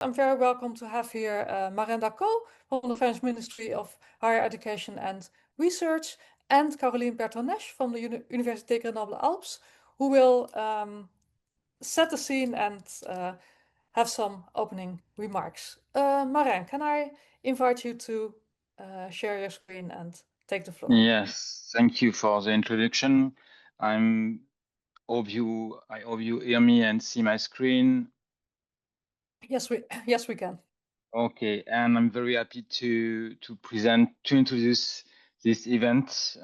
I'm very welcome to have here Marin Dacos from the French Ministry of Higher Education and Research and Caroline Bertonèche from the Université Grenoble-Alpes, who will set the scene and have some opening remarks. Marin, can I invite you to share your screen and take the floor? Yes, thank you for the introduction. I hope you hear me and see my screen. Yes, we can. Okay, and I'm very happy to introduce this event.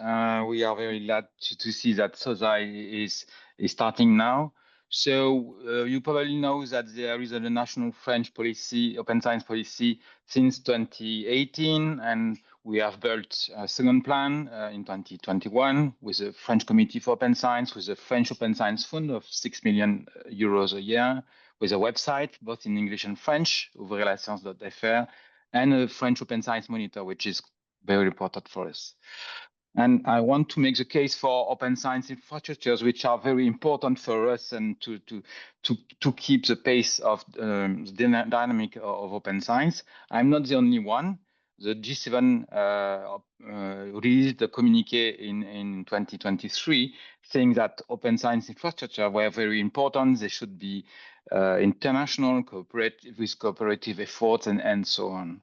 We are very glad to see that SOSI is starting now. So you probably know that there is a national French policy, open science policy, since 2018, and we have built a second plan in 2021 with a French Committee for Open Science, with a French Open Science Fund of 6 million euros a year, with a website both in English and French, ouvrezlascience.fr, and a French Open Science Monitor, which is very important for us. And I want to make the case for open science infrastructures, which are very important for us and to keep the pace of the dynamic of open science. I'm not the only one. The G7 released a communiqué in 2023 saying that open science infrastructure were very important. They should be international, cooperative efforts, and so on.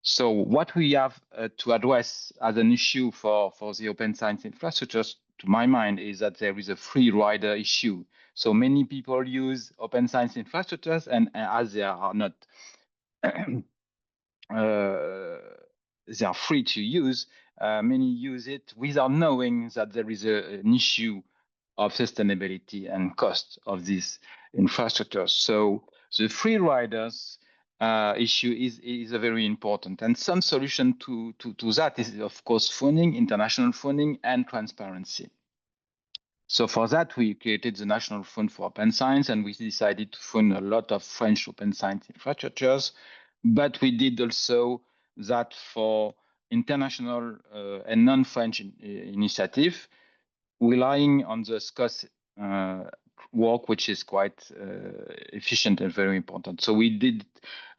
So what we have to address as an issue for the open science infrastructures, to my mind, is that there is a free rider issue. So many people use open science infrastructures, and as they are not they are free to use, many use it without knowing that there is an issue of sustainability and cost of these infrastructures. So the free riders issue is a very important, and some solution to that is, of course, funding, international funding, and transparency. So for that, we created the National Fund for Open Science, and we decided to fund a lot of French open science infrastructures. But we did also that for international and non-French initiative, relying on the SCOSS work, which is quite efficient and very important. So we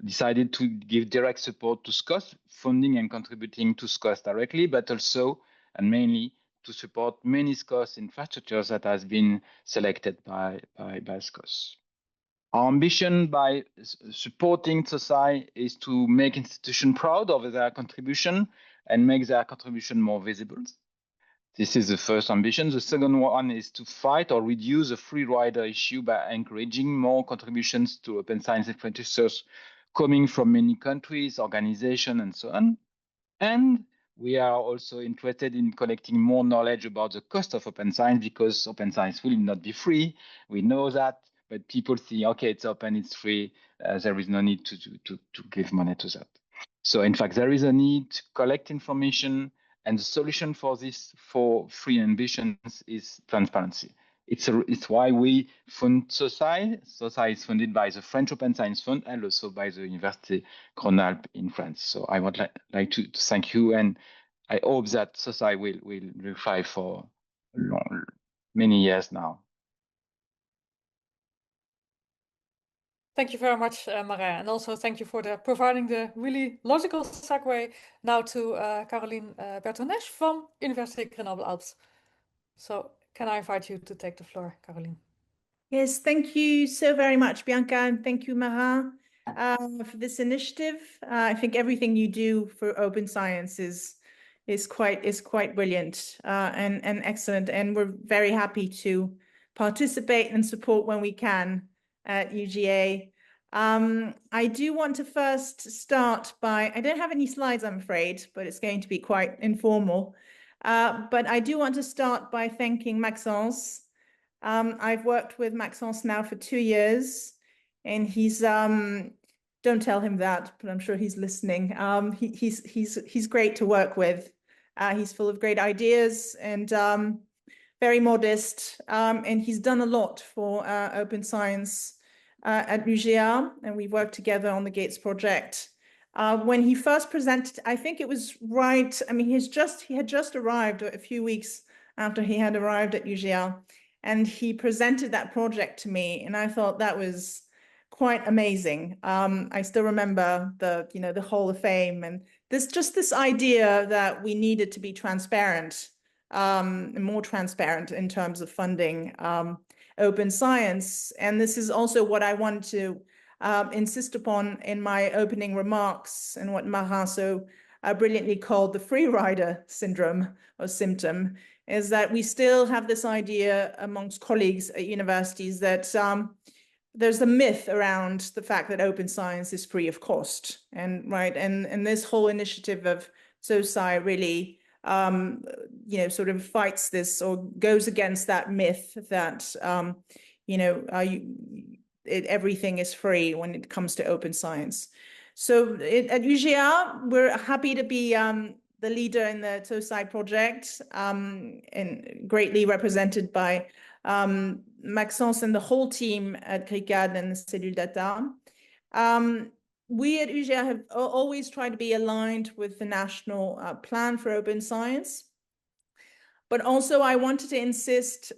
decided to give direct support to SCOSS, funding and contributing to SCOSS directly, but also and mainly to support many SCOSS infrastructures that has been selected by SCOSS. Our ambition by supporting SOSI is to make institutions proud of their contribution and make their contribution more visible. This is the first ambition. The second one is to fight or reduce the free rider issue by encouraging more contributions to open science infrastructures coming from many countries, organizations, and so on. And we are also interested in collecting more knowledge about the cost of open science, because open science will not be free. We know that, but people think, okay, it's open, it's free. There is no need to give money to that. So in fact, there is a need to collect information, and the solution for this, for free ambitions, is transparency. It's why we fund SOSI. SOSI is funded by the French Open Science Fund and also by the Université Grenoble in France. So I would like to thank you, and I hope that SOSI will thrive for many years now. Thank you very much, Marin, and also thank you for providing the really logical segue now to Caroline Bertonèche from Université Grenoble-Alpes. So can I invite you to take the floor, Caroline? Yes, thank you so very much, Bianca, and thank you, Marin, for this initiative. I think everything you do for open science is quite brilliant and excellent, and we're very happy to participate and support when we can at UGA. I do want to first start by, I don't have any slides, I'm afraid, but it's going to be quite informal. But I do want to start by thanking Maxence. I've worked with Maxence now for 2 years, and he's, don't tell him that, but I'm sure he's listening. He's great to work with. He's full of great ideas and very modest, and he's done a lot for open science at UGA, and we worked together on the Gates project. When he first presented, I think it was right, I mean, he had just arrived a few weeks after he had arrived at UGA, and he presented that project to me, and I thought that was quite amazing. I still remember the Hall of Fame, and this idea that we needed to be transparent, more transparent in terms of funding open science. And this is also what I want to insist upon in my opening remarks, and what Marin so brilliantly called the free rider syndrome or symptom, is that we still have this idea amongst colleagues at universities that there's a myth around the fact that open science is free of cost, and this whole initiative of TSOSI really sort of fights this, or goes against that myth that everything is free when it comes to open science. So at UGA, we're happy to be the leader in the TSOSI project, and greatly represented by Maxence and the whole team at CRICAD and Cellule Data. We at UGA have always tried to be aligned with the national plan for open science. But also I wanted to insist,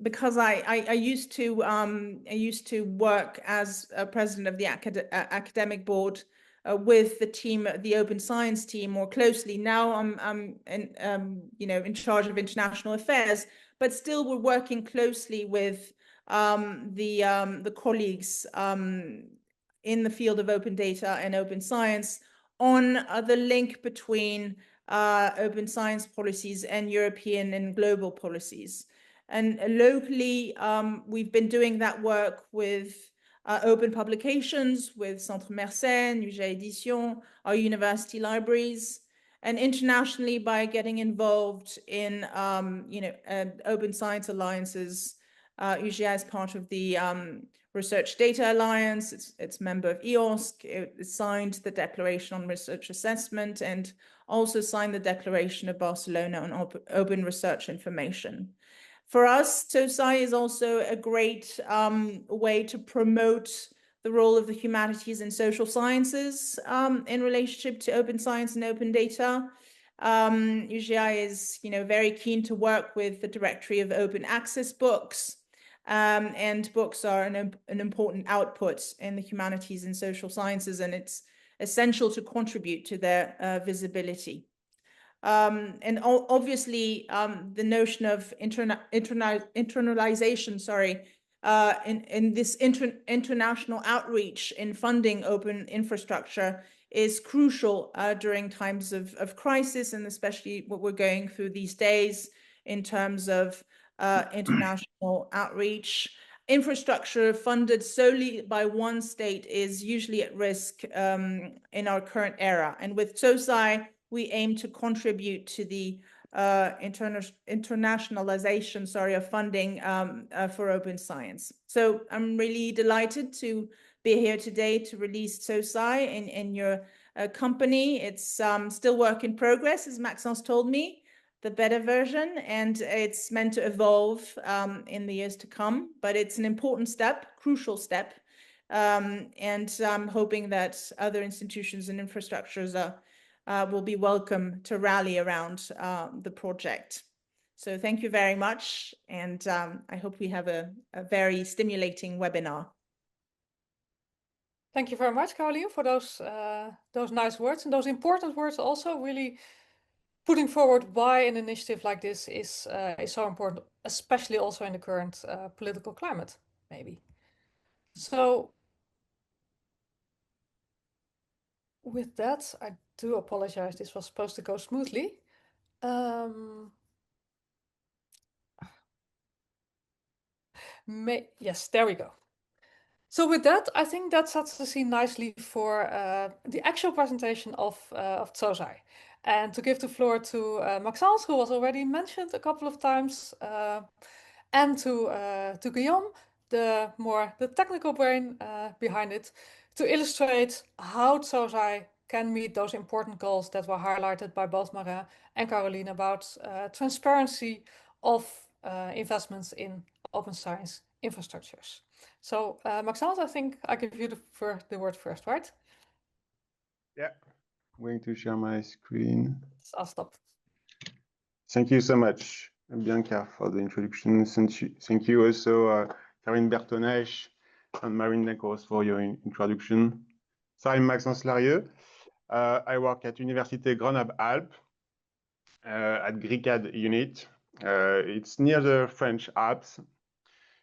because I used to work as a president of the academic board with the team, the open science team, more closely. Now I'm in charge of international affairs, but still we're working closely with the colleagues in the field of open data and open science on the link between open science policies and European and global policies. And locally, we've been doing that work with open publications, with Centre Mersenne, UGA Édition, our university libraries, and internationally by getting involved in open science alliances. UGA is part of the Research Data Alliance. It's member of EOSC. It signed the Declaration on Research Assessment, and also signed the Declaration of Barcelona on Open Research Information. For us, TSOSI is also a great way to promote the role of the humanities and social sciences in relationship to open science and open data. UGI is very keen to work with the Directory of Open Access Books, and books are an important output in the humanities and social sciences, and it's essential to contribute to their visibility. And obviously, the notion of internalization, in this international outreach in funding open infrastructure is crucial during times of crisis, and especially what we're going through these days in terms of international outreach. Infrastructure funded solely by one state is usually at risk in our current era. And with TSOSI, we aim to contribute to the internationalization, of funding for open science. So I'm really delighted to be here today to release TSOSI in your company. It's still work in progress, as Maxence told me, the beta version, and it's meant to evolve in the years to come, but it's an important step, crucial step, and I'm hoping that other institutions and infrastructures will be welcome to rally around the project. So thank you very much, and I hope we have a very stimulating webinar. Thank you very much, Caroline, for those nice words, and those important words also, really putting forward why an initiative like this is so important, especially also in the current political climate, maybe. So with that, I do apologize. This was supposed to go smoothly. Yes, there we go. So with that, I think that sets the scene nicely for the actual presentation of TSOSI. And to give the floor to Maxence, who was already mentioned a couple of times, and to Guillaume, the technical brain behind it, to illustrate how TSOSI can meet those important goals that were highlighted by both Marin and Caroline about transparency of investments in open science infrastructures. So Maxence, I think I give you the word first, right? Yeah, I'm going to share my screen. I'll stop. Thank you so much, Bianca, for the introduction. Thank you also, Marin Bertonèche, and Marin Dacos for your introduction. So I'm Maxence Larrieu. I work at Université Grenoble-Alpes at GRICAD unit. It's near the French Alps.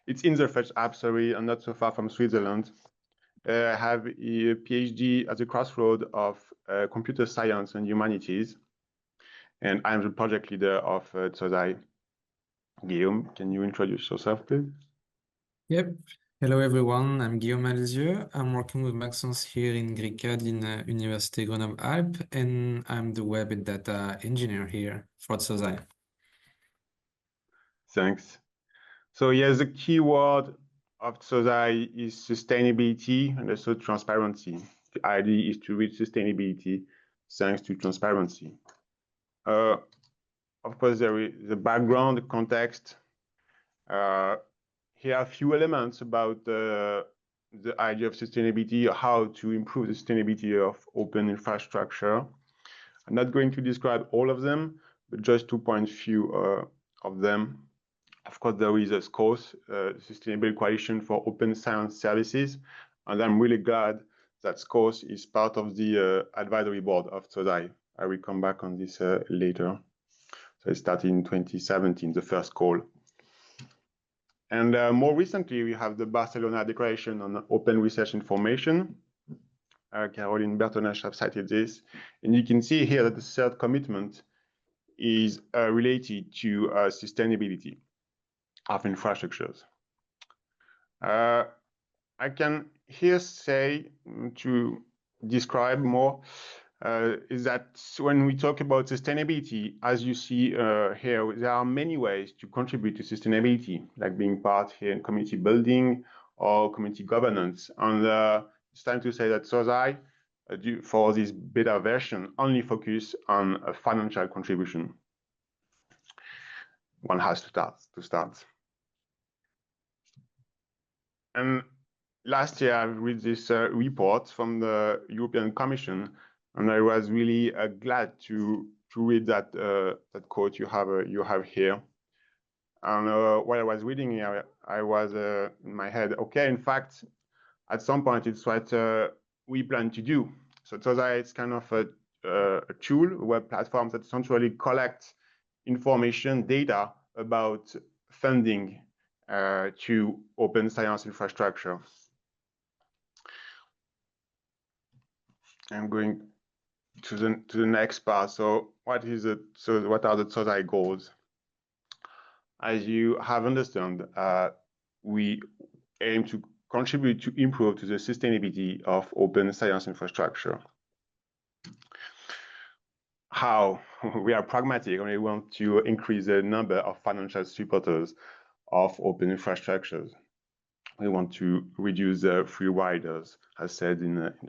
It's in the French Alps, sorry, and not so far from Switzerland. I have a PhD at the crossroad of computer science and humanities, and I'm the project leader of TSOSI. Guillaume, can you introduce yourself, please? Yep. Hello, everyone. I'm Guillaume Alzieu. I'm working with Maxence here in GRICAD in Université Grenoble-Alpes, and I'm the web and data engineer here for TSOSI. Thanks. So yes, the key word of TSOSI is sustainability and also transparency. The idea is to reach sustainability thanks to transparency. Of course, there is the background, the context. Here are a few elements about the idea of sustainability, or how to improve the sustainability of open infrastructure. I'm not going to describe all of them, but just to point a few of them. Of course, there is a SCOSS, Sustainable Coalition for Open Science Services, and I'm really glad that SCOSS is part of the advisory board of TSOSI. I will come back on this later. So it started in 2017, the first call. And more recently, we have the Barcelona Declaration on Open Research Information. Caroline Bertonèche have cited this. And you can see here that the third commitment is related to sustainability of infrastructures. I can here say, to describe more, is that when we talk about sustainability, as you see here, there are many ways to contribute to sustainability, like being part here in community building or community governance. And it's time to say that TSOSI, for this beta version, only focus on a financial contribution. One has to start. And last year, I read this report from the European Commission, and I was really glad to read that that quote you have here. And while I was reading it, I was in my head, okay, in fact, at some point, it's what we plan to do. So TSOSI is kind of a tool, a web platform that centrally collects information, data about funding to open science infrastructure. I'm going to the next part. So what is it? So what are the TSOSI goals? As you have understood, we aim to contribute to improve to the sustainability of open science infrastructure. How? We are pragmatic and we want to increase the number of financial supporters of open infrastructures. We want to reduce the free riders, as said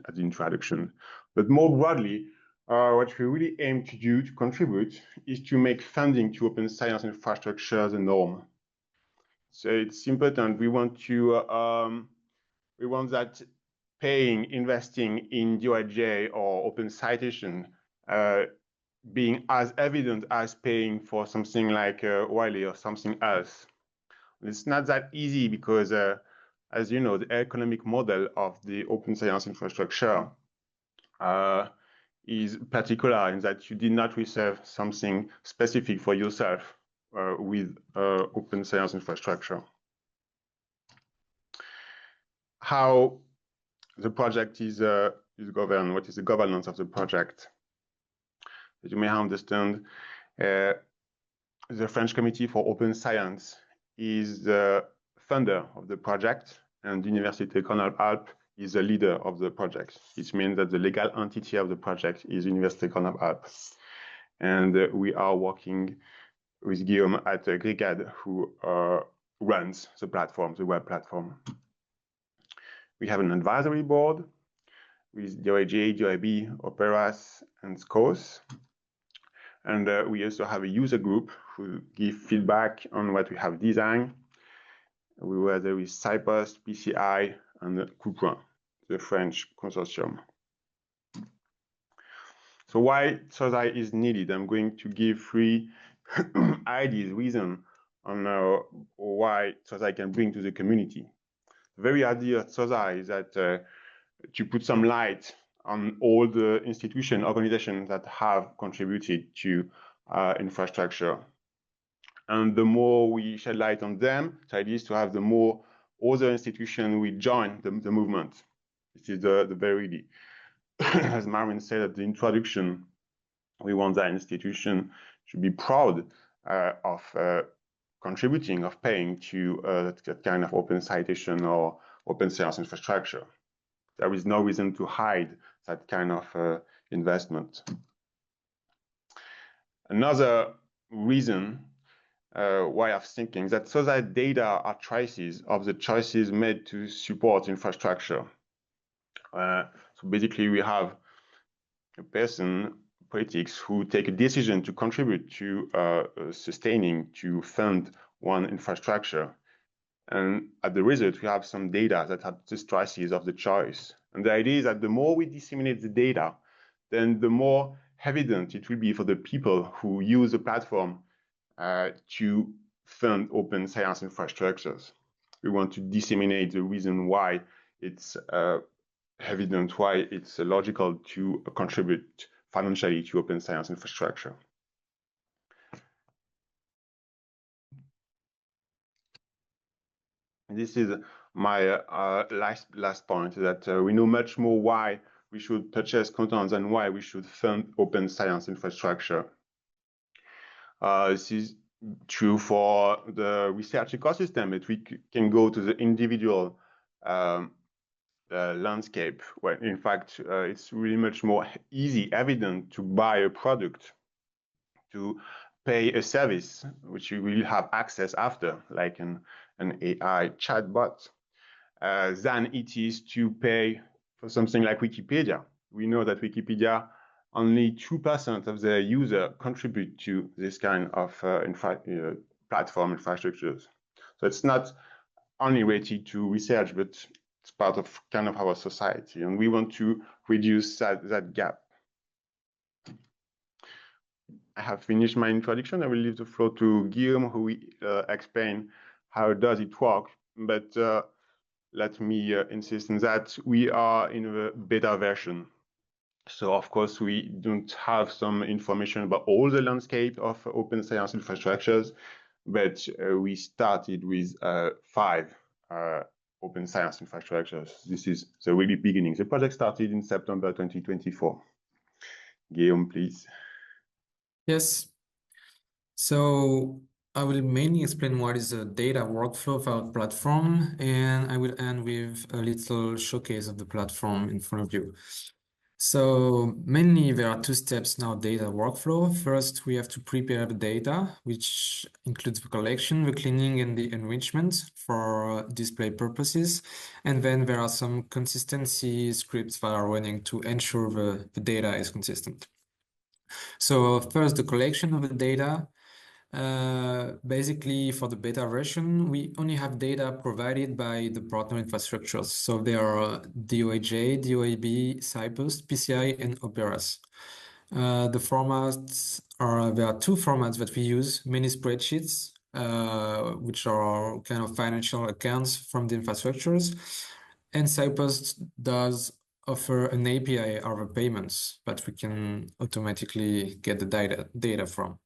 at the introduction. But more broadly, what we really aim to do to contribute is to make funding to open science infrastructure the norm. So it's important. We want that investing in DOAJ or open citation being as evident as paying for something like Wiley or something else. It's not that easy because, as you know, the economic model of the open science infrastructure is particular in that you did not reserve something specific for yourself with open science infrastructure. How the project is governed, what is the governance of the project? As you may understand, the French Committee for Open Science is the funder of the project, and Université Grenoble-Alpes is the leader of the project. It means that the legal entity of the project is Université Grenoble-Alpes. And we are working with Guillaume at GRICAD, who runs the platform, the web platform. We have an advisory board with DOAJ, DOAB, Operas, and SCOSS. And we also have a user group who give feedback on what we have designed. We were there with Cyprus, PCI, and Couperin, the French consortium. So why TSOSI is needed? I'm going to give 3 ideas, reasons on why TSOSI can bring to the community. The very idea of SOSI is that to put some light on all the institutions, organizations that have contributed to infrastructure. And the more we shed light on them, the idea is to have the more other institutions will join the movement. This is the very idea. As Marin said at the introduction, we want that institution should be proud of contributing, of paying to that kind of open citation or open science infrastructure. There is no reason to hide that kind of investment. Another reason way of thinking that SOSI data are traces of the choices made to support infrastructure. So basically, we have a person, politics, who take a decision to contribute to sustaining, to fund one infrastructure. And at the result, we have some data that have these traces of the choice. And the idea is that the more we disseminate the data, then the more evident it will be for the people who use the platform to fund open science infrastructures. We want to disseminate the reason why it's evident, why it's logical to contribute financially to open science infrastructure. This is my last point, that we know much more why we should purchase content than why we should fund open science infrastructure. This is true for the research ecosystem, but we can go to the individual landscape, where in fact it's really much more evident to buy a product, to pay a service which you will have access after, like an AI chatbot, than it is to pay for something like Wikipedia. We know that Wikipedia, only 2% of their users contribute to this kind of platform infrastructures. So it's not only related to research, but it's part of kind of our society, and we want to reduce that gap. I have finished my introduction. I will leave the floor to Guillaume, who will explain how does it work. But let me insist on that we are in a beta version. So of course, we don't have some information about all the landscape of open science infrastructures, but we started with 5 open science infrastructures. This is the really beginning. The project started in September 2024. Guillaume, please. Yes. So I will mainly explain what is the data workflow of our platform, and I will end with a little showcase of the platform in front of you. So mainly there are 2 steps in our data workflow. First, we have to prepare the data, which includes the collection, the cleaning, and the enrichment for display purposes. And then there are some consistency scripts that are running to ensure the data is consistent. So first, the collection of the data. Basically, for the beta version, we only have data provided by the partner infrastructures. So there are DOAJ, DOAB, Cypress, PCI, and Operas. The formats are, there are 2 formats that we use, mini spreadsheets, which are kind of financial accounts from the infrastructures. And Cypress does offer an API over payments that we can automatically get the data from.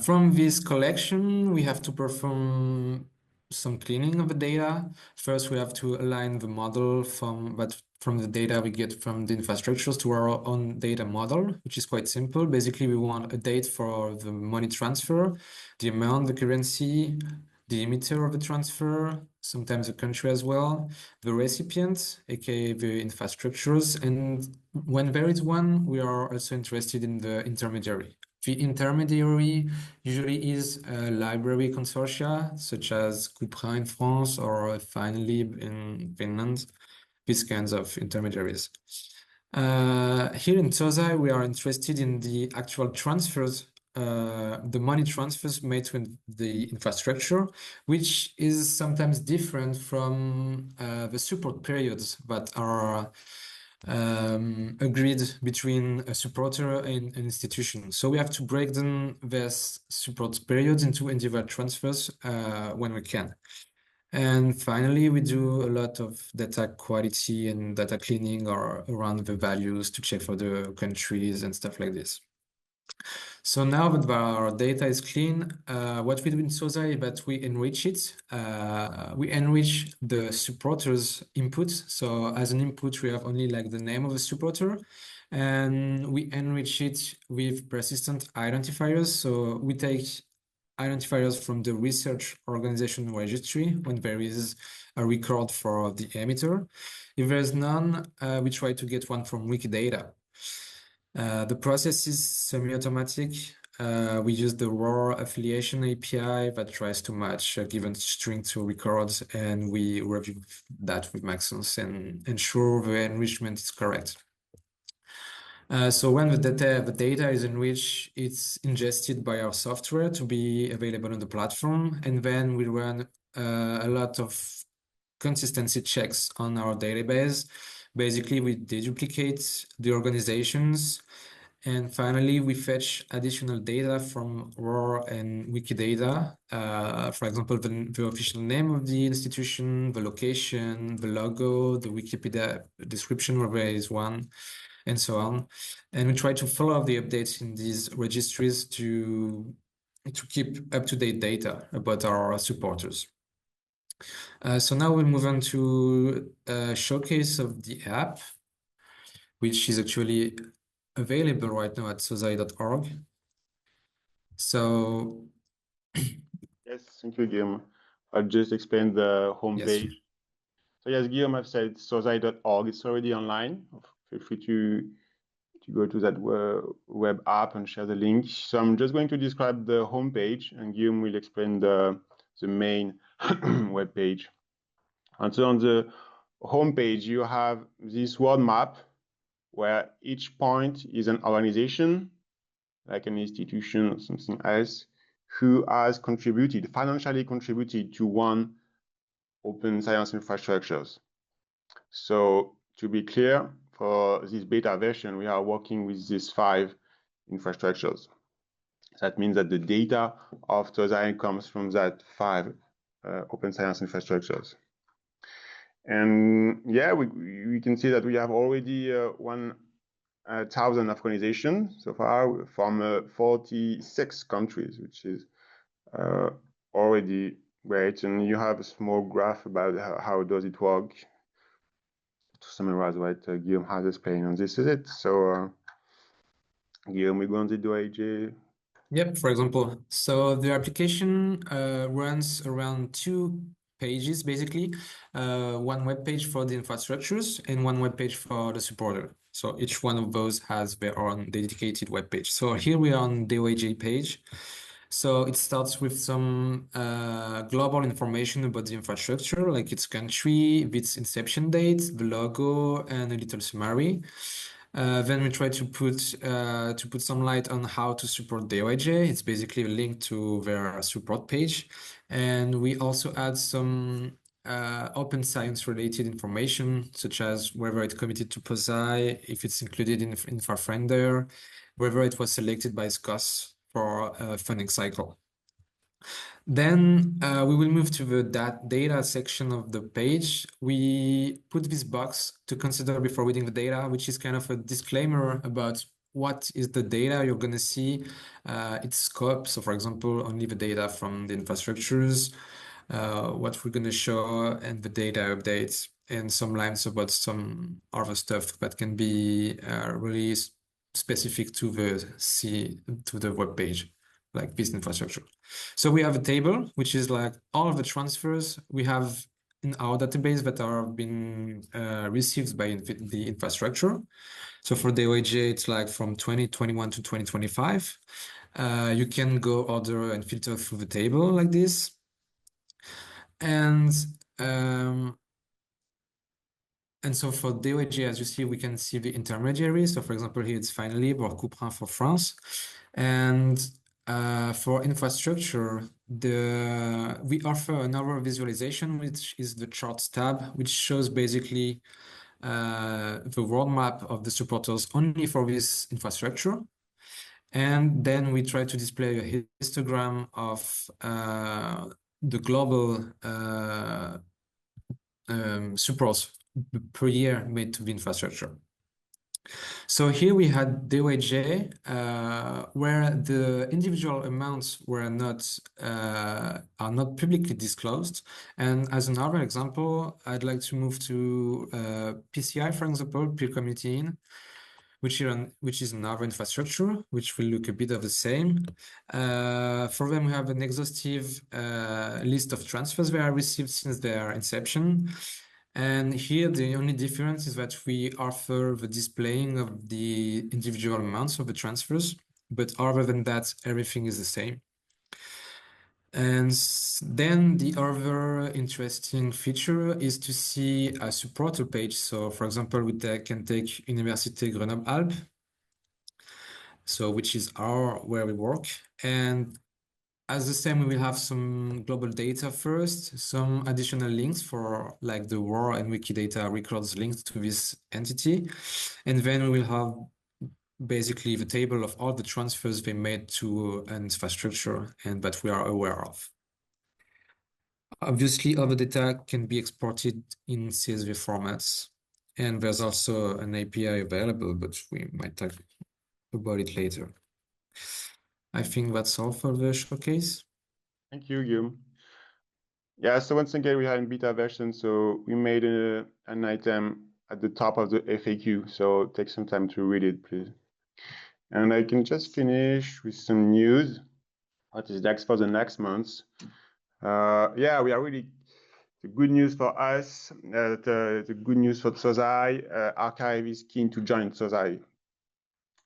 From this collection, we have to perform some cleaning of the data. First, we have to align the model from the data we get from the infrastructures to our own data model, which is quite simple. Basically, we want a date for the money transfer, the amount, the currency, the emitter of the transfer, sometimes the country as well, the recipient, aka the infrastructures, and when there is one, we are also interested in the intermediary. The intermediary usually is a library consortia, such as Cupra in France or Finelib in Finland, these kinds of intermediaries. Here in TSOSI, we are interested in the actual transfers, the money transfers made to the infrastructure, which is sometimes different from the support periods that are agreed between a supporter and an institution. So we have to break down these support periods into individual transfers when we can. And finally, we do a lot of data quality and data cleaning or around the values to check for the countries and stuff like this. So now that our data is clean, what we do in SOSI is that we enrich it. We enrich the supporter's input. So as an input, we have only like the name of the supporter, and we enrich it with persistent identifiers. So we take identifiers from the research organization registry when there is a record for the emitter. If there's none, we try to get one from Wikidata. The process is semi-automatic. We use the raw affiliation API that tries to match a given string to records, and we review that with Maxence and ensure the enrichment is correct. So when the data is enriched, it's ingested by our software to be available on the platform, and then we run a lot of consistency checks on our database. Basically, we deduplicate the organizations, and finally, we fetch additional data from RAW and Wikidata. For example, the official name of the institution, the location, the logo, the Wikipedia description, where there is one, and so on. And we try to follow up the updates in these registries to keep up-to-date data about our supporters. So now we'll move on to a showcase of the app, which is actually available right now at sosi.org. So yes, thank you, Guillaume. I'll just explain the homepage. Yes. So yes, Guillaume have said sosi.org. It's already online. Feel free to go to that web app and share the link. So I'm just going to describe the homepage, and Guillaume will explain the main web page. And so on the homepage, you have this world map where each point is an organization, like an institution or something else, who has contributed, financially contributed to one open science infrastructures. So to be clear, for this beta version, we are working with these 5 infrastructures. That means that the data of TOSI comes from that 5 open science infrastructures. And yeah, we can see that we have already 1,000 organizations so far from 46 countries, which is already great. And you have a small graph about how does it work. To summarize what Guillaume has explained, and this is it. So Guillaume, we go on the DOAJ. Yep, for example. So the application runs around 2 pages, basically. One web page for the infrastructures and one web page for the supporter. So each one of those has their own dedicated web page. So here we are on the DOAJ page. So it starts with some global information about the infrastructure, like its country, its inception date, the logo, and a little summary. Then we try to put some light on how to support DOAJ. It's basically a link to their support page. And we also add some open science related information, such as whether it's committed to POSI, if it's included in InfraFriender, whether it was selected by SCOSS for a funding cycle. Then we will move to the data section of the page. We put this box to consider before reading the data, which is kind of a disclaimer about what is the data you're going to see, its scope. So for example, only the data from the infrastructures, what we're going to show, and the data updates, and some lines about some other stuff that can be really specific to the web page, like this infrastructure. So we have a table, which is like all of the transfers we have in our database that are being received by the infrastructure. So for DOAJ, it's like from 2021 to 2025. You can go order and filter through the table like this. And so for DOAJ, as you see, we can see the intermediaries. So for example, here it's finally or Couperin for France. And for infrastructure, we offer another visualization, which is the charts tab, which shows basically the roadmap of the supporters only for this infrastructure. And then we try to display a histogram of the global support per year made to the infrastructure. So here we had DOAJ, where the individual amounts are not publicly disclosed. And as another example, I'd like to move to PCI, for example, peer community in, which is another infrastructure, which will look a bit of the same. For them, we have an exhaustive list of transfers they are received since their inception. And here, the only difference is that we offer the displaying of the individual amounts of the transfers, but other than that, everything is the same. And then the other interesting feature is to see a supporter page. So, for example, we can take Université Grenoble-Alpes, so which is where we work, and as the same, we will have some global data first, some additional links for like the WAR and Wikidata records linked to this entity. And then we will have basically the table of all the transfers they made to an infrastructure and that we are aware of. Obviously, all the data can be exported in CSV formats. And there's also an API available, but we might talk about it later. I think that's all for the showcase. Thank you, Guillaume. Yeah, so once again, we are in beta version, so we made an item at the top of the FAQ, so take some time to read it, please. And I can just finish with some news. What is next for the next month? Yeah, we are really, the good news for us, the good news for TSOSI, Archive is keen to join TSOSI.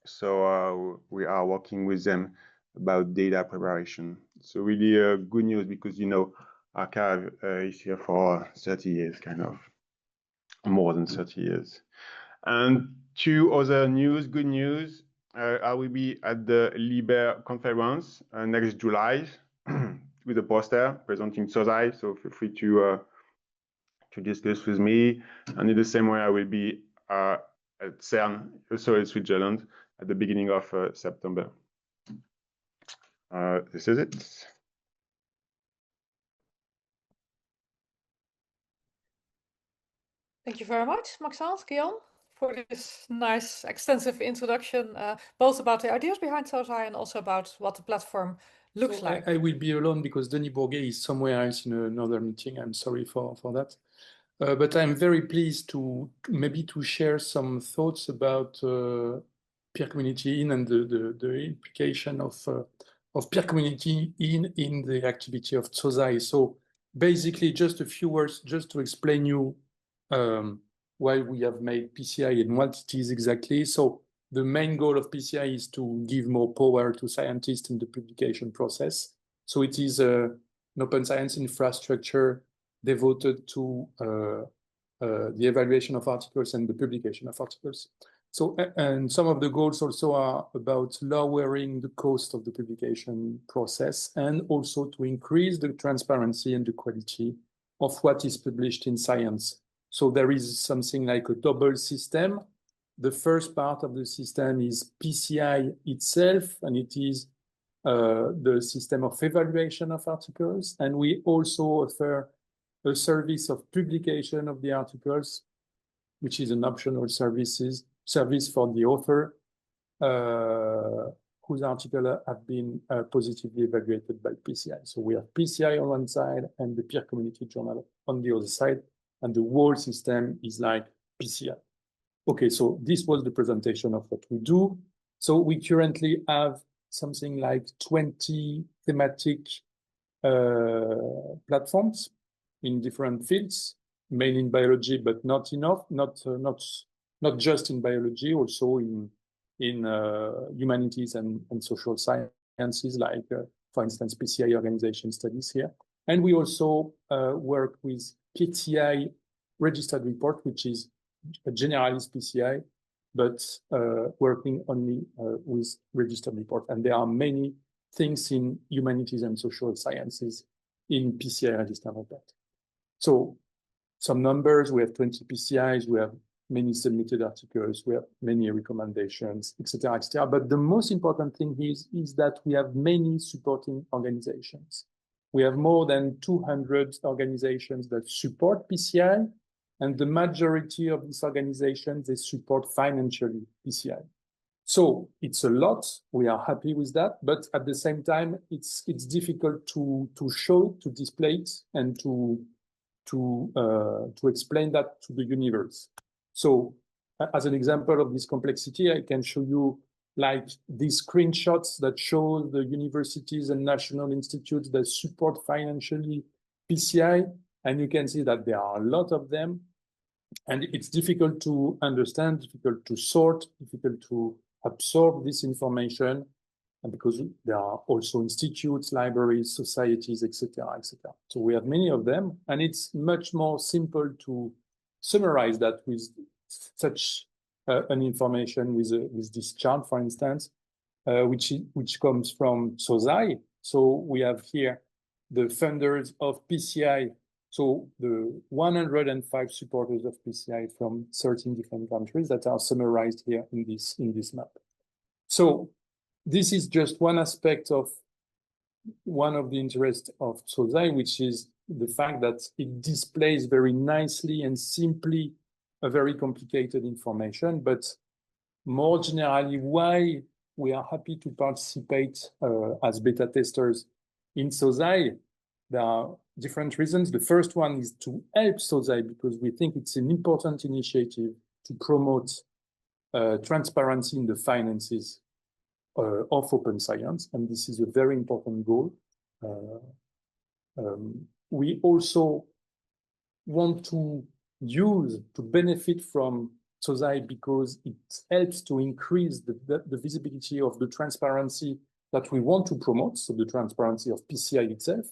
So we are working with them about data preparation. So really good news because, you know, Archive is here for 30 years, kind of, more than 30 years. And two other news, good news, I will be at the Liber conference next July with a poster presenting TSOSI, so feel free to discuss with me. And in the same way, I will be at CERN, also in Switzerland, at the beginning of September. This is it. Thank you very much, Maxence, Guillaume, for this nice, extensive introduction, both about the ideas behind TSOSI and also about what the platform looks like. I will be alone because Demmy Verbeke is somewhere else in another meeting. I'm sorry for that. But I'm very pleased to maybe share some thoughts about peer community in and the implication of peer community in the activity of TSOSI. So basically, just a few words just to explain you why we have made PCI and what it is exactly. So the main goal of PCI is to give more power to scientists in the publication process. So it is an open science infrastructure devoted to the evaluation of articles and the publication of articles. So, and some of the goals also are about lowering the cost of the publication process and also to increase the transparency and the quality of what is published in science. So there is something like a double system. The first part of the system is PCI itself, and it is the system of evaluation of articles. And we also offer a service of publication of the articles, which is an optional service for the author whose article have been positively evaluated by PCI. So we have PCI on one side and the peer community journal on the other side, and the whole system is like PCI. Okay, so this was the presentation of what we do. So we currently have something like 20 thematic platforms in different fields, mainly in biology, but not enough, not just in biology, also in humanities and social sciences, like, for instance, PCI organization studies here. And we also work with PCI registered report, which is a generalist PCI, but working only with registered report. And there are many things in humanities and social sciences in PCI registered report. So some numbers, we have 20 PCIs, we have many submitted articles, we have many recommendations, etc., etc. But the most important thing is that we have many supporting organizations. we have more than 200 organizations that support PCI, and the majority of these organizations, they support financially PCI. So it's a lot. We are happy with that, but at the same time, it's difficult to show, to display it, and to explain that to the universe. So as an example of this complexity, I can show you like these screenshots that show the universities and national institutes that support financially PCI, and you can see that there are a lot of them, and it's difficult to understand, difficult to sort, difficult to absorb this information, and because there are also institutes, libraries, societies, etc., etc. So we have many of them, and it's much more simple to summarize that with such an information with this chart, for instance, which comes from SOSI. So we have here the funders of PCI. So the 105 supporters of PCI from 13 different countries that are summarized here in this map. So this is just one aspect of one of the interests of SOSI, which is the fact that it displays very nicely and simply a very complicated information, but more generally, why we are happy to participate as beta testers in SOSI. There are different reasons. The first one is to help SOSI because we think it's an important initiative to promote transparency in the finances of open science, and this is a very important goal. We also want to benefit from SOSI because it helps to increase the visibility of the transparency that we want to promote, so the transparency of PCI itself,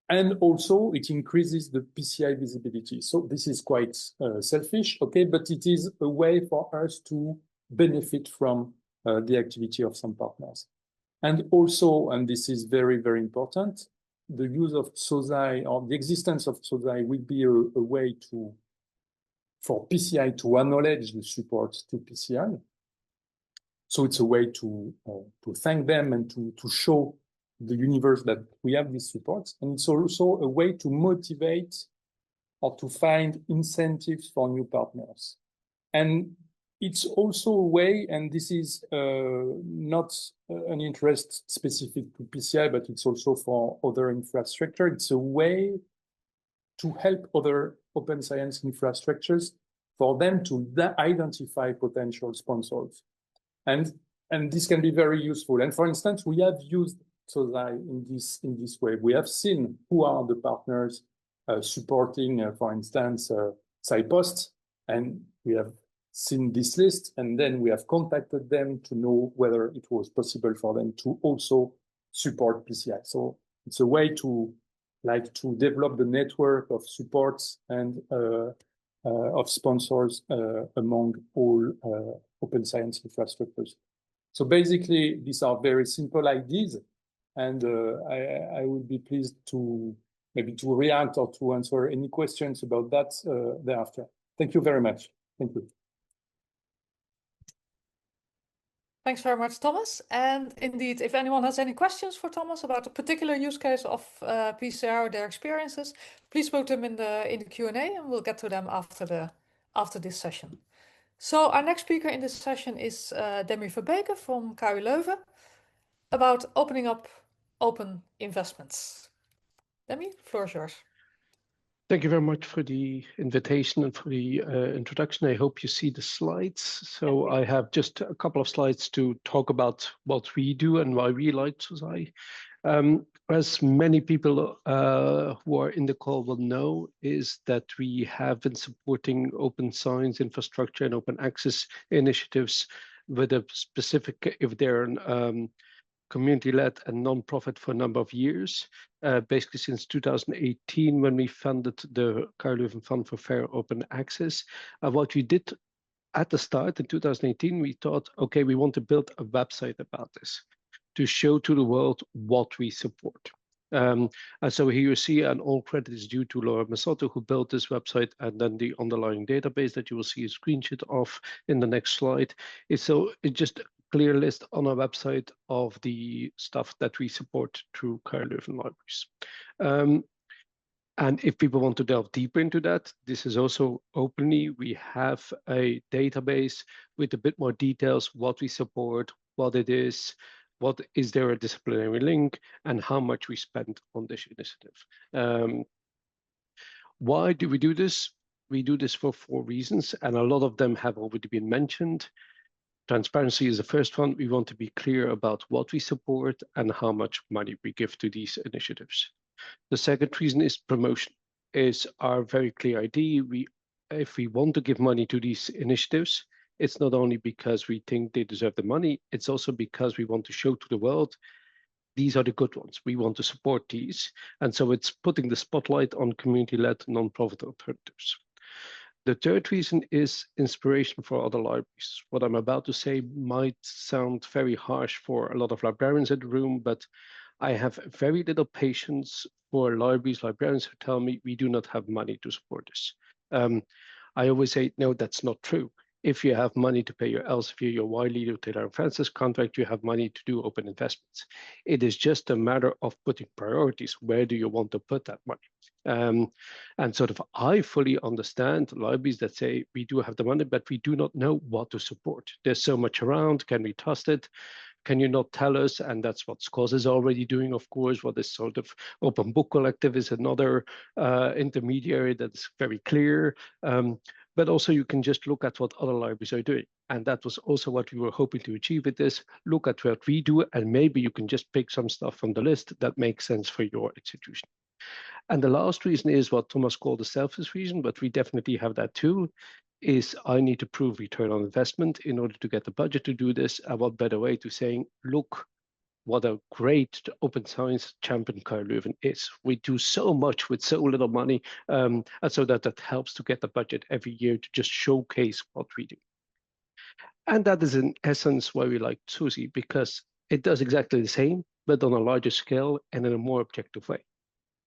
and also it increases the PCI visibility. So this is quite selfish, okay, but it is a way for us to benefit from the activity of some partners. And also, and this is very, very important, the use of SOSI or the existence of SOSI will be a way for PCI to acknowledge the support to PCI. So it's a way to thank them and to show the universe that we have this support. And it's also a way to motivate or to find incentives for new partners. And it's also a way, and this is not an interest specific to PCI, but it's also for other infrastructure. It's a way to help other open science infrastructures for them to identify potential sponsors. And this can be very useful. And for instance, we have used SOSI in this way. We have seen who are the partners supporting, for instance, SciPost, and we have seen this list, and then we have contacted them to know whether it was possible for them to also support PCI. So it's a way to develop the network of supports and of sponsors among all open science infrastructures. So basically, these are very simple ideas, and I would be pleased to maybe to react or to answer any questions about that thereafter. Thank you very much. Thank you. Thanks very much, Thomas. And indeed, if anyone has any questions for Thomas about a particular use case of PCR or their experiences, please put them in the Q&A, and we'll get to them after this session. So our next speaker in this session is Demmy Verbeke from KU Leuven about opening up open investments. Demmy, the floor is yours. Thank you very much for the invitation and for the introduction. I hope you see the slides. So I have just a couple of slides to talk about what we do and why we like SOSI. As many people who are in the call will know, is that we have been supporting open science infrastructure and open access initiatives with a specific, if they're community-led and non-profit for a number of years, basically since 2018 when we funded the KU Leuven Fund for Fair Open Access. What we did at the start in 2018, we thought, okay, we want to build a website about this to show to the world what we support. And so here you see, and all credit is due to Laura Masotto, who built this website, and then the underlying database that you will see a screenshot of in the next slide. It's just a clear list on our website of the stuff that we support through KU Leuven libraries. And if people want to delve deeper into that, this is also openly. We have a database with a bit more details, what we support, what it is there a disciplinary link, and how much we spend on this initiative. Why do we do this? We do this for 4 reasons, and a lot of them have already been mentioned. Transparency is the first one. We want to be clear about what we support and how much money we give to these initiatives. The second reason is promotion. Is our very clear idea. If we want to give money to these initiatives, it's not only because we think they deserve the money, it's also because we want to show to the world these are the good ones. We want to support these. And so it's putting the spotlight on community-led nonprofit alternatives. The third reason is inspiration for other libraries. What I'm about to say might sound very harsh for a lot of librarians in the room, but I have very little patience for librarians who tell me we do not have money to support this. I always say, no, that's not true. If you have money to pay your Elsevier, your Wiley, your Taylor and Francis contract, you have money to do open investments. It is just a matter of putting priorities. Where do you want to put that money? And sort of, I fully understand libraries that say we do have the money, but we do not know what to support. There's so much around. Can we trust it? Can you not tell us? And that's what SCOSS is already doing, of course. What is sort of Open Book Collective is another intermediary that's very clear. But also you can just look at what other libraries are doing. And that was also what we were hoping to achieve with this. Look at what we do, and maybe you can just pick some stuff from the list that makes sense for your institution. And the last reason is what Thomas called the selfish reason, but we definitely have that too, is I need to prove return on investment in order to get the budget to do this. And what better way to saying, look, what a great open science champion KU Leuven is. We do so much with so little money, and so that helps to get the budget every year to just showcase what we do. And that is in essence why we like TSOSI, because it does exactly the same, but on a larger scale and in a more objective way.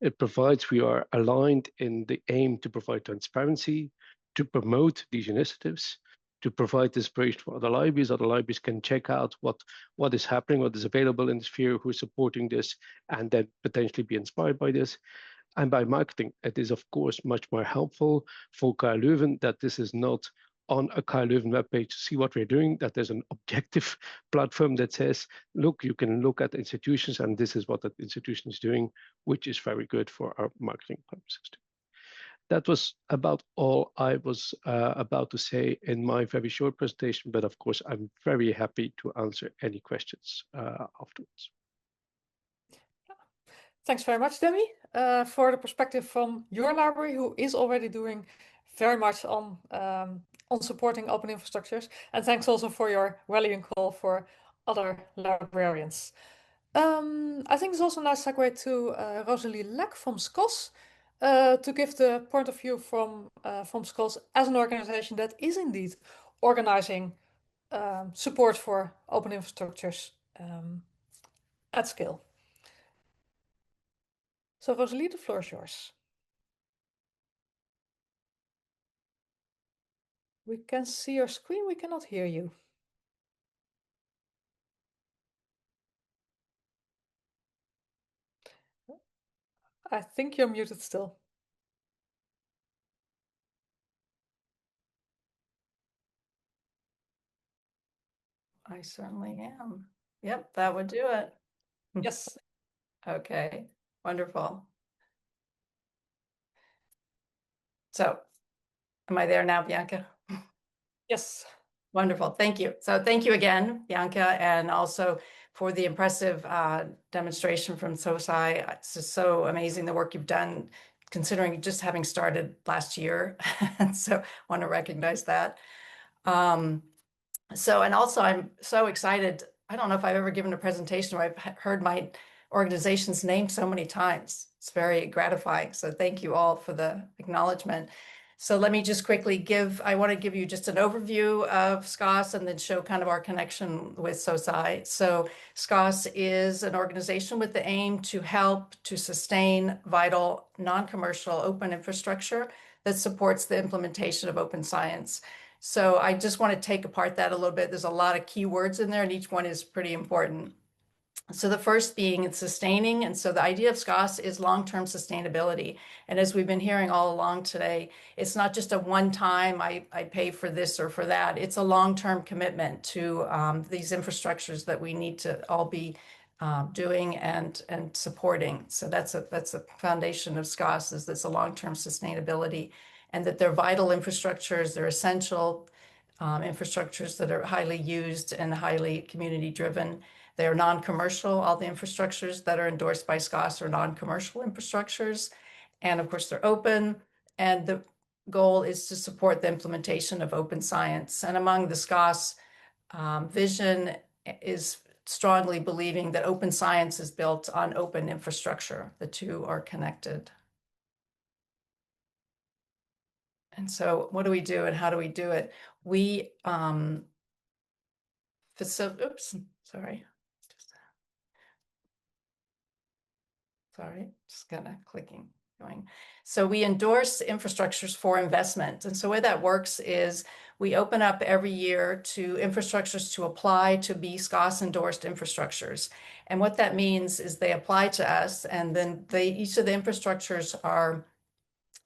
It provides, we are aligned in the aim to provide transparency, to promote these initiatives, to provide inspiration for other libraries. Other libraries can check out what is happening, what is available in the sphere, who is supporting this, and then potentially be inspired by this. And by marketing, it is of course much more helpful for KU Leuven that this is not on a KU Leuven webpage to see what we're doing, that there's an objective platform that says, look, you can look at institutions and this is what that institution is doing, which is very good for our marketing purposes too. That was about all I was about to say in my very short presentation, but of course, I'm very happy to answer any questions afterwards. Thanks very much, Demmy, for the perspective from your library, who is already doing very much on supporting open infrastructures. And thanks also for your rallying call for other librarians. I think it's also a nice segue to Rosalie Lack from SCOSS to give the point of view from SCOSS as an organization that is indeed organizing support for open infrastructures at scale. So Rosalie, the floor is yours. We can see your screen, we cannot hear you. I think you're muted still. I certainly am. Yep, that would do it. Yes. Okay, wonderful. So, am I there now, Bianca? Yes. Wonderful, thank you. So thank you again, Bianca, and also for the impressive demonstration from TSOSI. It's just so amazing the work you've done, considering just having started last year. And so I want to recognize that. And also I'm so excited. I don't know if I've ever given a presentation where I've heard my organization's name so many times. It's very gratifying. So thank you all for the acknowledgement. So let me just quickly I want to give you just an overview of SCOSS and then show kind of our connection with SOSI. So SCOSS is an organization with the aim to help to sustain vital, non-commercial open infrastructure that supports the implementation of open science. So I just want to take apart that a little bit. There's a lot of key words in there, and each one is pretty important. So the first being it's sustaining. And so the idea of SCOSS is long-term sustainability. And as we've been hearing all along today, it's not just a one-time, I pay for this or for that. It's a long-term commitment to these infrastructures that we need to all be doing and supporting. So that's a foundation of SCOSS, is this a long-term sustainability, and that they're vital infrastructures, they're essential infrastructures that are highly used and highly community-driven. They're non-commercial. All the infrastructures that are endorsed by SCOSS are non-commercial infrastructures. And of course, they're open. And the goal is to support the implementation of open science. And among the SCOSS vision is strongly believing that open science is built on open infrastructure. The two are connected. And so what do we do and how do we do it? We just kind of going. So we endorse infrastructures for investment. And so the way that works is we open up every year to infrastructures to apply to be SCOSS endorsed infrastructures. And what that means is they apply to us, and then each of the infrastructures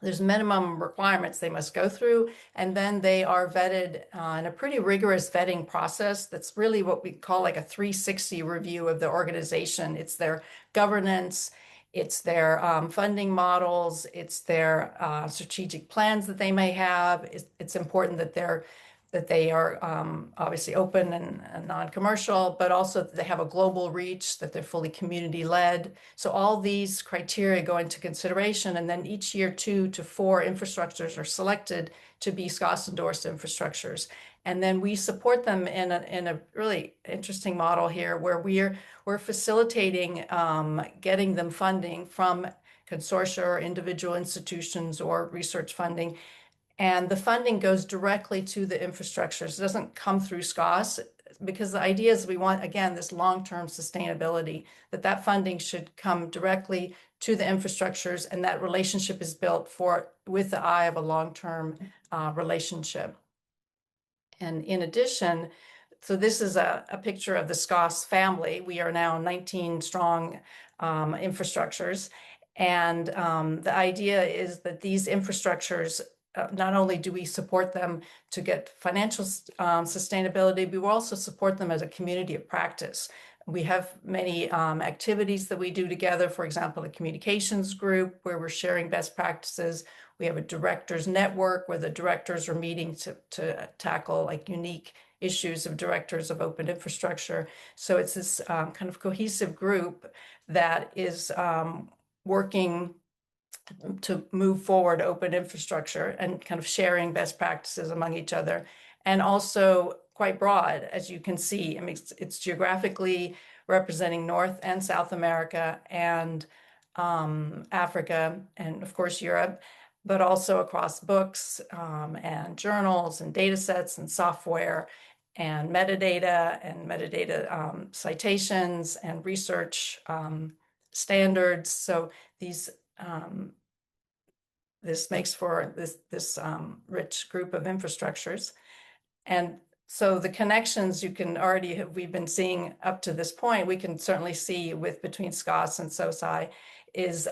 there's minimum requirements they must go through, and then they are vetted in a pretty rigorous vetting process. That's really what we call like a 360 review of the organization. It's their governance, it's their funding models, it's their strategic plans that they may have. It's important that they are obviously open and non-commercial, but also that they have a global reach, that they're fully community-led. So all these criteria go into consideration, and then each year 2 to 4 infrastructures are selected to be SCOSS-endorsed infrastructures. And then we support them in a really interesting model here, where we're facilitating getting them funding from consortia or individual institutions or research funding. And the funding goes directly to the infrastructures. It doesn't come through SCOSS, because the idea is we want, again, this long-term sustainability, that funding should come directly to the infrastructures, and that relationship is built with the eye of a long-term relationship. And in addition, so this is a picture of the SCOSS family. We are now 19 strong infrastructures. And the idea is that these infrastructures, not only do we support them to get financial sustainability, we will also support them as a community of practice. We have many activities that we do together. For example, a communications group where we're sharing best practices. We have a directors network where the directors are meeting to tackle like unique issues of directors of open infrastructure. So it's this kind of cohesive group that is working to move forward open infrastructure and kind of sharing best practices among each other, and also quite broad, as you can see. I mean, it's geographically representing North and South America and Africa, and of course Europe, but also across books and journals and data sets and software and metadata citations and research standards. So this makes for this rich group of infrastructures. And so the connections we've been seeing up to this point, we can certainly see between SCOSS and SOSI, is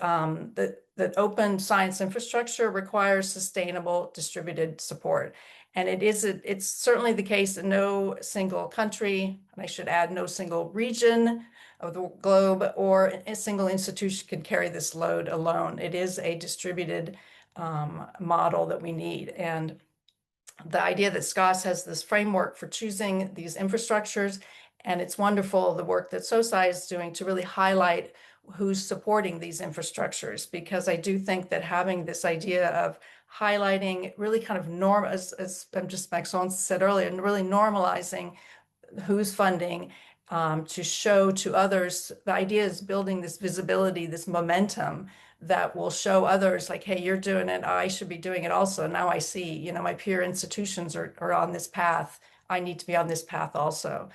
that open science infrastructure requires sustainable distributed support. And it's certainly the case that no single country, and I should add no single region of the globe or a single institution can carry this load alone. It is a distributed model that we need. And the idea that SCOSS has this framework for choosing these infrastructures, and it's wonderful the work that SOSI is doing to really highlight who's supporting these infrastructures, because I do think that having this idea of highlighting really kind of as just Maxence said earlier, and really normalizing who's funding to show to others. The idea is building this visibility, this momentum that will show others like, hey, you're doing it, I should be doing it also. Now I see, you know, my peer institutions are on this path. I need to be on this path also.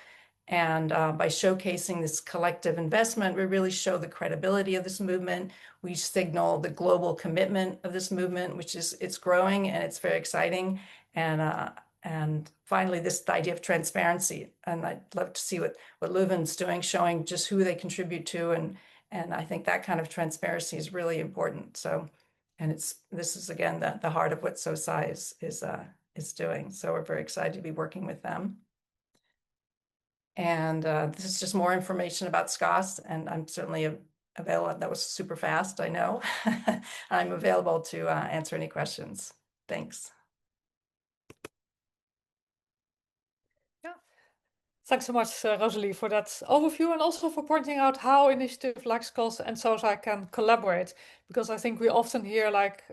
And by showcasing this collective investment, we really show the credibility of this movement. We signal the global commitment of this movement, which is, it's growing and it's very exciting. And finally, the idea of transparency. And I'd love to see what Leuven's doing, showing just who they contribute to. And I think that kind of transparency is really important. So, and this is again, the heart of what SOSI is doing. So we're very excited to be working with them. And this is just more information about SCOSS, and I'm certainly available. That was super fast, I know. I'm available to answer any questions. Thanks. Yeah, thanks so much, Rosalie, for that overview, and also for pointing out how initiatives like SCOSS and SOSI can collaborate, because I think we often hear like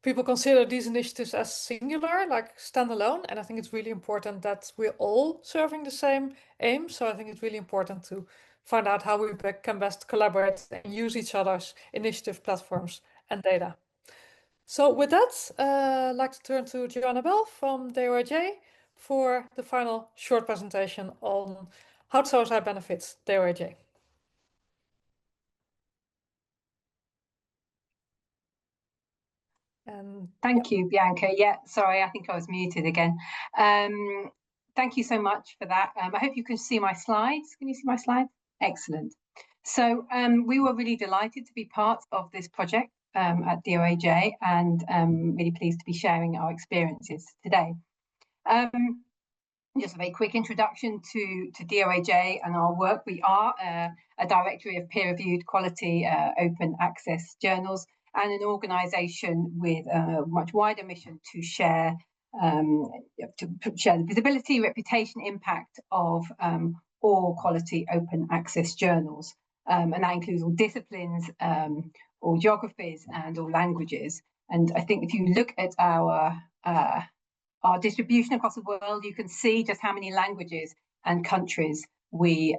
people consider these initiatives as singular, like standalone, and I think it's really important that we're all serving the same aim. So I think it's really important to find out how we can best collaborate and use each other's initiative platforms and data. So with that, I'd like to turn to Joanna from DOAJ for the final short presentation on how SOSI benefits DOAJ. Thank you, Bianca. Yeah, sorry, I think I was muted again. Thank you so much for that. I hope you can see my slides. Can you see my slides? Excellent. So we were really delighted to be part of this project at DOAJ, and really pleased to be sharing our experiences today. Just a very quick introduction to DOAJ and our work. We are a directory of peer-reviewed quality open access journals, and an organisation with a much wider mission to share the visibility, reputation, impact of all quality open access journals, and that includes all disciplines, all geographies, and all languages. And I think if you look at our distribution across the world, you can see just how many languages and countries we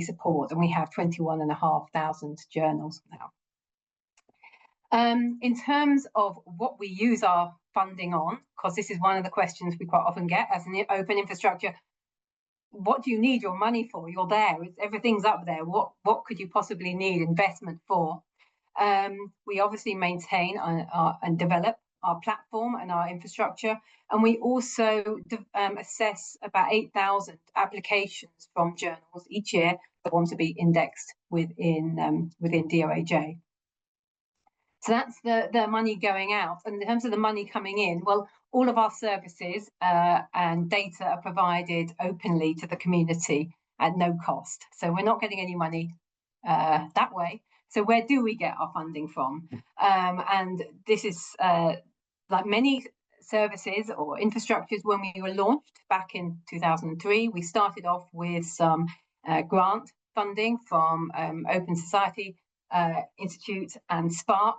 support, and we have 21,500 journals now. In terms of what we use our funding on, because this is one of the questions we quite often get as an open infrastructure, what do you need your money for? You're there, everything's up there. What could you possibly need investment for? We obviously maintain and develop our platform and our infrastructure, and we also assess about 8,000 applications from journals each year that want to be indexed within DOAJ. So that's the money going out. And in terms of the money coming in, well, all of our services and data are provided openly to the community at no cost. So we're not getting any money that way. So where do we get our funding from? And this is like many services or infrastructures. When we were launched back in 2003, we started off with some grant funding from Open Society Institute and Spark,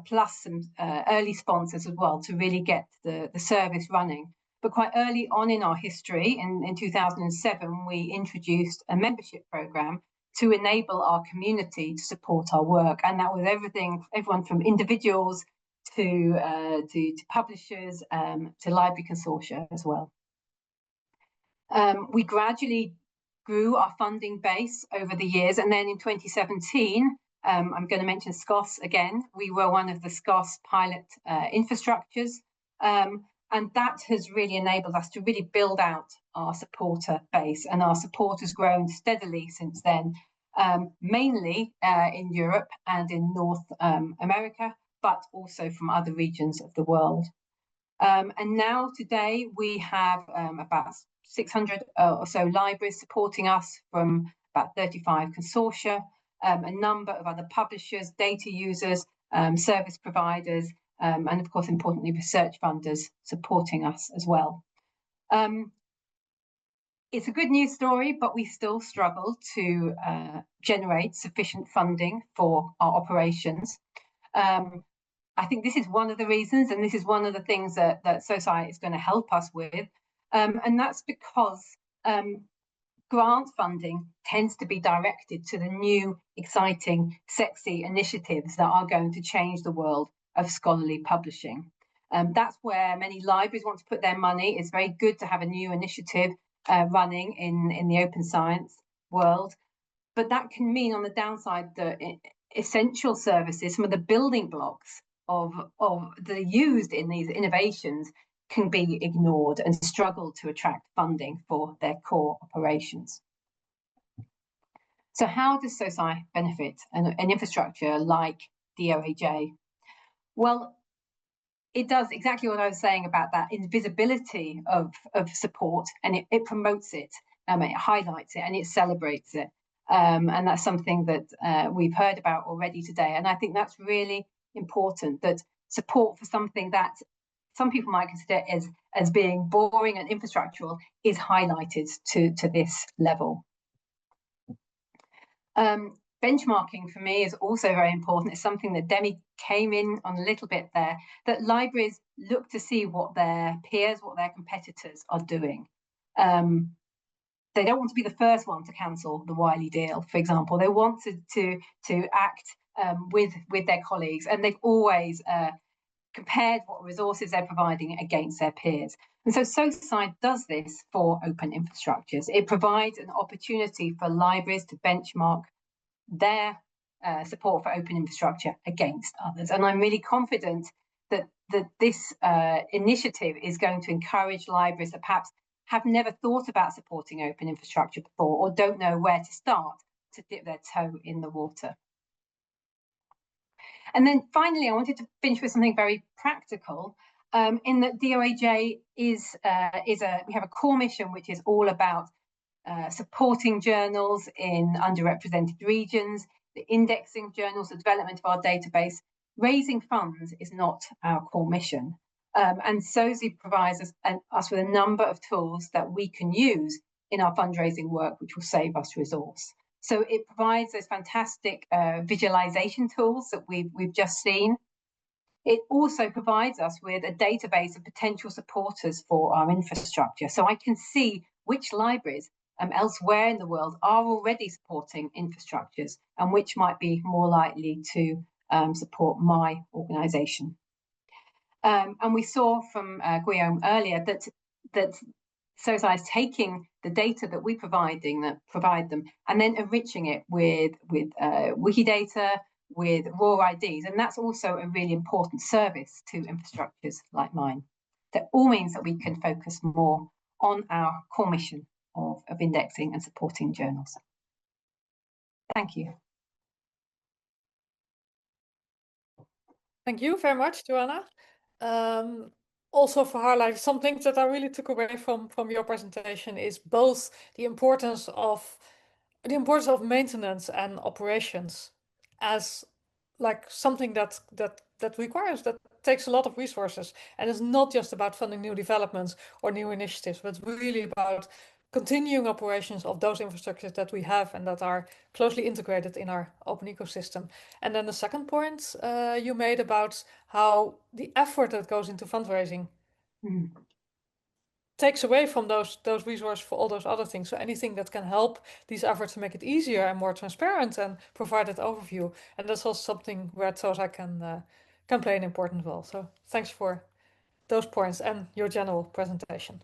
plus some early sponsors as well to really get the service running. But quite early on in our history, in 2007, we introduced a membership program to enable our community to support our work. And that was everyone from individuals to publishers, to library consortia as well. We gradually grew our funding base over the years. And then in 2017, I'm going to mention SCOSS again. We were one of the SCOSS pilot infrastructures. And that has really enabled us to really build out our supporter base. And our support has grown steadily since then, mainly in Europe and in North America, but also from other regions of the world. And now today we have about 600 or so libraries supporting us from about 35 consortia, a number of other publishers, data users, service providers, and of course, importantly, research funders supporting us as well. It's a good news story, but we still struggle to generate sufficient funding for our operations. I think this is one of the reasons, and this is one of the things that SOSI is going to help us with, and that's because grant funding tends to be directed to the new, exciting, sexy initiatives that are going to change the world of scholarly publishing. That's where many libraries want to put their money. It's very good to have a new initiative running in the open science world, but that can mean on the downside that essential services, some of the building blocks of the used in these innovations, can be ignored and struggle to attract funding for their core operations. So how does SOSI benefit an infrastructure like DOAJ? Well, it does exactly what I was saying about that invisibility of support, and it promotes it, it highlights it, and it celebrates it. And that's something that we've heard about already today. And I think that's really important, that support for something that some people might consider as being boring and infrastructural is highlighted to this level. Benchmarking for me is also very important. It's something that Demmy came in on a little bit there, that libraries look to see what their peers, what their competitors are doing. They don't want to be the first one to cancel the Wiley deal, for example. They want to act with their colleagues, and they've always compared what resources they're providing against their peers. And so SOSI does this for open infrastructures. It provides an opportunity for libraries to benchmark their support for open infrastructure against others. And I'm really confident that this initiative is going to encourage libraries that perhaps have never thought about supporting open infrastructure before, or don't know where to start, to dip their toe in the water. And then finally, I wanted to finish with something very practical, in that DOAJ we have a core mission which is all about supporting journals in underrepresented regions, the indexing of journals, the development of our database. Raising funds is not our core mission. And SOSI provides us with a number of tools that we can use in our fundraising work, which will save us resource. So it provides those fantastic visualization tools that we've just seen. It also provides us with a database of potential supporters for our infrastructure. So I can see which libraries elsewhere in the world are already supporting infrastructures and which might be more likely to support my organisation. And we saw from Guillaume earlier that SOSI is taking the data that we provide them and then enriching it with Wikidata, with raw IDs. And that's also a really important service to infrastructures like mine. That all means that we can focus more on our core mission of indexing and supporting journals. Thank you. Thank you very much, Joanna. Also for highlighting some things that I really took away from your presentation is both the importance of maintenance and operations as like something that requires, that takes a lot of resources, and it's not just about funding new developments or new initiatives, but really about continuing operations of those infrastructures that we have and that are closely integrated in our open ecosystem. And then the second point you made about how the effort that goes into fundraising takes away from those resources for all those other things. So anything that can help these efforts to make it easier and more transparent and provide that overview. And that's also something where SOSI can play an important role. So thanks for those points and your general presentation.